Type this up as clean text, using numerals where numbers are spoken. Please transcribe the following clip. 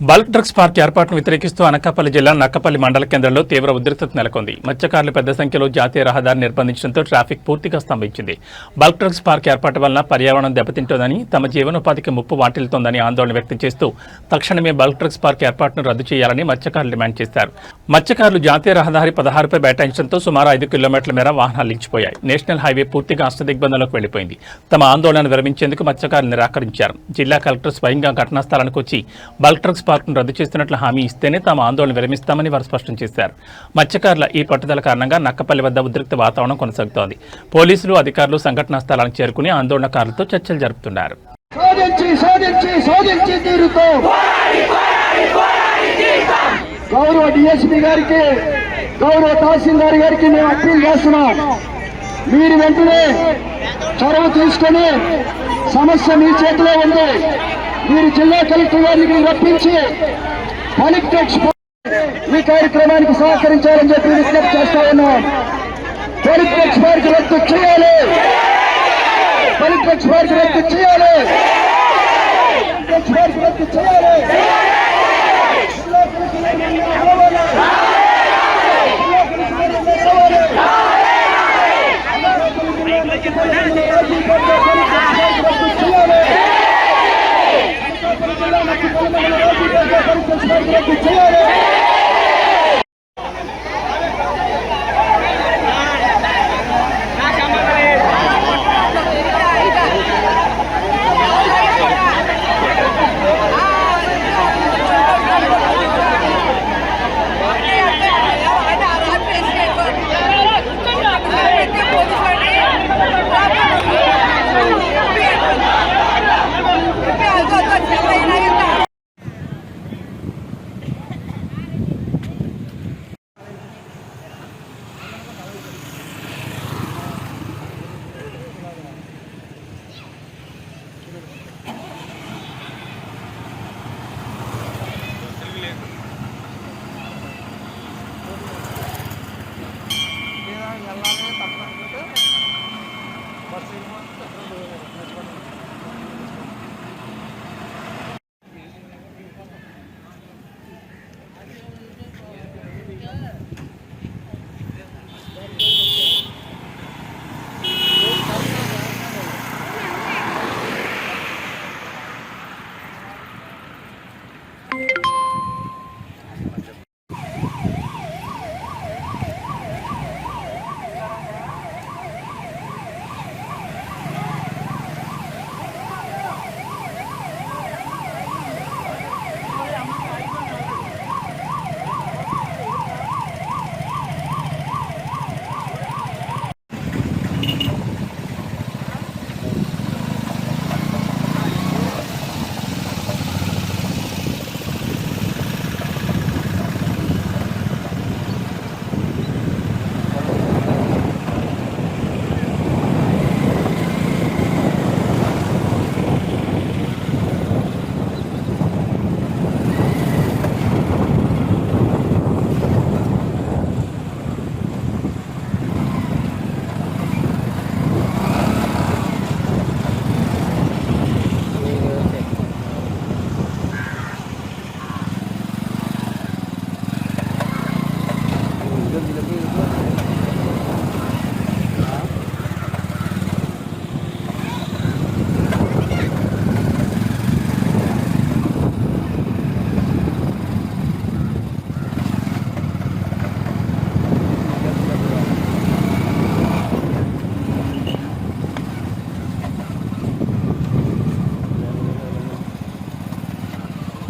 Bulk drugs park ఏర్పాటును వ్యతిరేకిస్తూ అనకాపల్లి జిల్లా నక్కపల్లి మండల కేంద్రంలో తీవ్ర ఉద్రిక్తత నెలకొంది. మత్స్యకారులు పెద్ద సంఖ్యలో జాతీయ రహదారిని నిర్బంధించడంతో ట్రాఫిక్ పూర్తిగా స్తంభించింది. బల్క్ డ్రగ్స్ పార్క్ ఏర్పాటు వలన పర్యావరణం దెబ్బతింటోందని, తమ జీవనోపాధికి ముప్పు వాటిల్తోందని ఆందోళన వ్యక్తం చేస్తూ తక్షణమే బల్క్ డ్రగ్స్ పార్క్ ఏర్పాటును రద్దు చేయాలని మత్స్యకారులు డిమాండ్ చేశారు. మత్స్యకారులు జాతీయ రహదారి 16పై బైఠాయించడంతో సుమారు 5 కిలోమీటర్ల మేర వాహనాలు నిలిచిపోయాయి. నేషనల్ హైవే పూర్తిగా అష్టదిగ్బంధంలోకి వెళ్లిపోయింది. తమ ఆందోళనను విరమించేందుకు మత్స్యకారులు నిరాకరించారు. జిల్లా కలెక్టర్ స్వయంగా ఘటనా స్థలానికి వచ్చి బల్క్ డ్రగ్స్ పార్కును రద్దు చేస్తున్నట్లు హామీ ఇస్తేనే తాము ఆందోళన విరమిస్తామని వారు స్పష్టం చేశారు. మత్స్యకారుల ఈ పట్టుదల కారణంగా నక్కపల్లి వద్ద ఉద్రిక్త వాతావరణం కొనసాగుతోంది. పోలీసులు, అధికారులు సంఘటనా స్థలానికి చేరుకుని ఆందోళనకారులతో చర్చలు జరుపుతున్నారు. గౌరవ డిఎస్పీ గారికి, గౌరవ తహసీల్దార్ గారికి మేము అప్పీల్ చేస్తున్నాం. మీరు వెంటనే చొరవ తీసుకొని, సమస్య మీ చేతిలో ఉంది. మీరు జిల్లా కలెక్టర్ గారిని రప్పించి బల్క్ డ్రగ్స్ ఈ కార్యక్రమానికి సహకరించాలని చెప్పి విజ్ఞప్తి చేస్తా ఉన్నాం. బల్క్ డ్రగ్స్ పార్క్ రద్దు చేయాలి. బల్క్ డ్రగ్స్ పార్క్ రద్దు చేయాలి. డ్రగ్స్ పార్క్ రద్దు చేయాలి. చేయాలి.